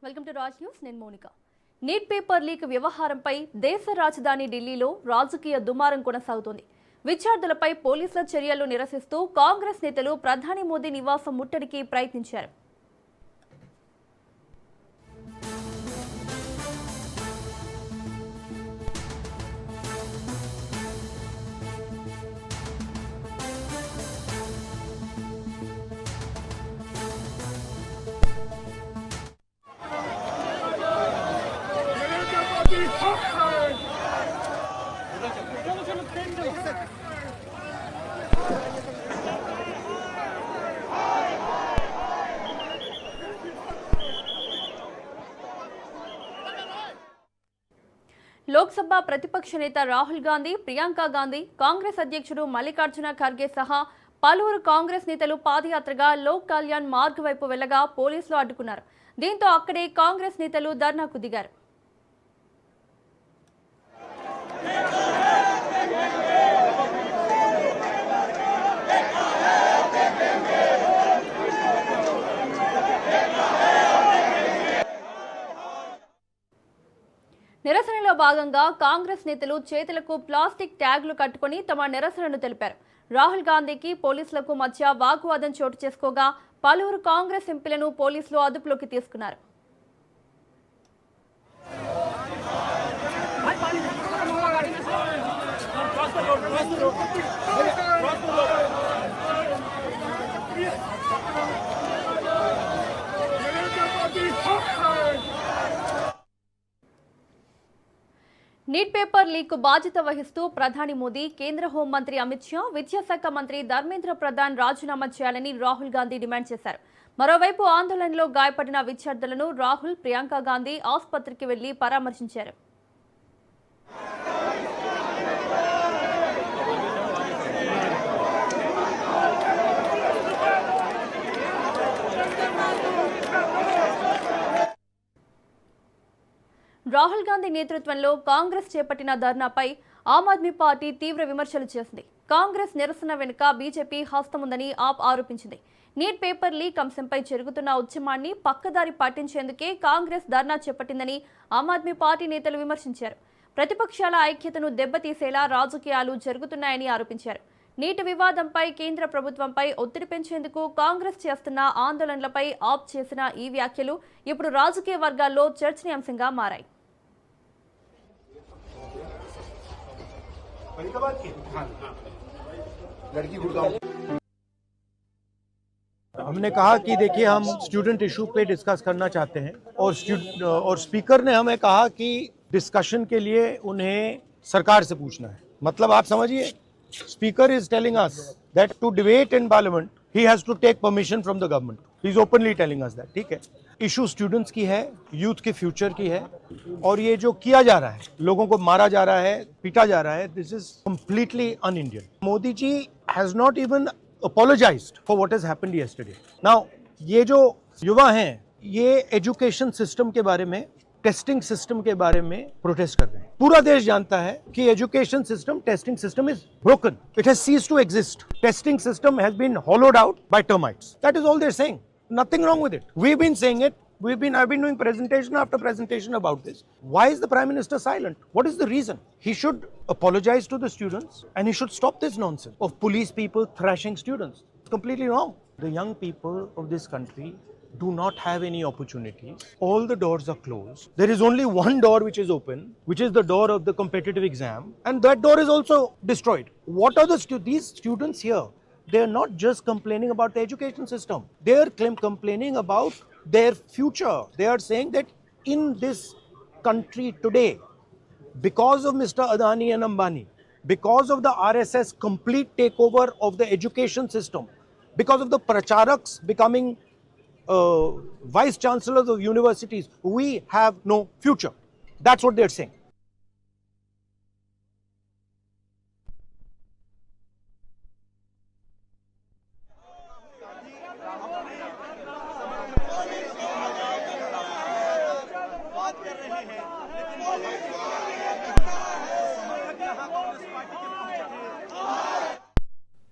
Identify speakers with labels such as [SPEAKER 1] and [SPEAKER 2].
[SPEAKER 1] Welcome to Raj news. నేను Monica. Neat paper leak వ్యవహారంపై దేశ రాజధాని ఢిల్లీలో రాజకీయ దుమారం కొనసాగుతోంది. విద్యార్థులపై పోలీసుల చర్యలు నిరసిస్తూ కాంగ్రెస్ నేతలు ప్రధాని మోదీ నివాసం ముట్టడికి ప్రయత్నించారు. లోక్సభ ప్రతిపక్ష నేత రాహుల్ గాంధీ, ప్రియాంక గాంధీ, కాంగ్రెస్ అధ్యక్షుడు మల్లికార్జున ఖర్గే సహా పలువురు కాంగ్రెస్ నేతలు పాదయాత్రగా లోక్ కళ్యాణ్ మార్గ్ వైపు వెళ్లగా పోలీసులు అడ్డుకున్నారు. దీంతో అక్కడే కాంగ్రెస్ నేతలు ధర్నాకు దిగారు. నిరసనలో భాగంగా కాంగ్రెస్ నేతలు చేతులకు ప్లాస్టిక్ ట్యాగ్లు కట్టుకుని తమ నిరసనను తెలిపారు. రాహుల్ గాంధీకి పోలీసులకు మధ్య వాగ్వాదం చోటు చేసుకోగా పలువురు కాంగ్రెస్ ఎంపీలను పోలీసులు అదుపులోకి తీసుకున్నారు. నీట్ పేపర్ లీక్ బాధ్యత వహిస్తూ ప్రధాని మోదీ, కేంద్ర హోంమంత్రి అమిత్ షా, విద్యాశాఖ మంత్రి ధర్మేంద్ర ప్రధాన్ రాజీనామా చేయాలని రాహుల్ గాంధీ డిమాండ్ చేశారు. మరోవైపు ఆందోళనలో గాయపడిన విద్యార్థులను రాహుల్, ప్రియాంక గాంధీ ఆసుపత్రికి వెళ్లి పరామర్శించారు. రాహుల్ గాంధీ నేతృత్వంలో కాంగ్రెస్ చేపట్టిన ధర్నాపై ఆమ్ ఆద్మీ పార్టీ తీవ్ర విమర్శలు చేసింది. కాంగ్రెస్ నిరసన వెనుక బీజేపీ హస్తముందని ఆప్ ఆరోపించింది. నీట్ పేపర్ లీక్ అంశంపై జరుగుతున్న ఉద్యమాన్ని పక్కదారి పట్టించేందుకే కాంగ్రెస్ ధర్నా చేపట్టిందని ఆమ్ ఆద్మీ పార్టీ నేతలు విమర్శించారు. ప్రతిపక్షాల ఐక్యతను దెబ్బతీసేలా రాజకీయాలు జరుగుతున్నాయని ఆరోపించారు. నీటి వివాదంపై కేంద్ర ప్రభుత్వంపై ఒత్తిడి పెంచేందుకు కాంగ్రెస్ చేస్తున్న ఆందోళనలపై ఆప్ చేసిన ఈ వ్యాఖ్యలు ఇప్పుడు రాజకీయ వర్గాల్లో చర్చనీయాంశంగా మారాయి.
[SPEAKER 2] हमने कहा कि देखिए हम स्टूडेंट इशू पे डिस्कस करना चाहते हैं और स्पीकर ने हमें कहा कि डिस्कशन के लिए उन्हें सरकार से पूछना है. मतलब आप समझिए, speaker is telling us that to debate in parliament he has to take permission from the government. He is openly telling us that. ठीक है, इशू स्टूडेंट्स की है, यूथ के फ्यूचर की है, और ये जो किया जा रहा है, लोगों को मारा जा रहा है, पीटा जा रहा है, this is completely un Indian. Modi ji has not even apologized for what has happened yesterday. Now ये जो युवा हैं, ये एजुकेशन सिस्टम के बारे में, टेस्टिंग सिस्टम के बारे में प्रोटेस्ट कर रहे हैं. पूरा देश जानता है कि education system, testing system is broken. It has ceased to exist. Testing system has been hollowed out by termites. That is all they're saying. Nothing wrong with it. We've been saying it. I've been doing presentation after presentation about this. Why is the Prime Minister silent? What is the reason? He should apologize to the students and he should stop this nonsense of police people thrashing students. It's completely wrong. The young people of this country do not have any opportunities. All the doors are closed. There is only one door which is open, which is the door of the competitive exam, and that door is also destroyed. What are these students here? They are not just complaining about the education system. They are complaining about their future. They are saying that in this country today, because of Mr. Adani and Ambani, because of the RSS complete takeover of the education system, because of the pracharaks becoming vice chancellors of universities, we have no future. That's what they're saying.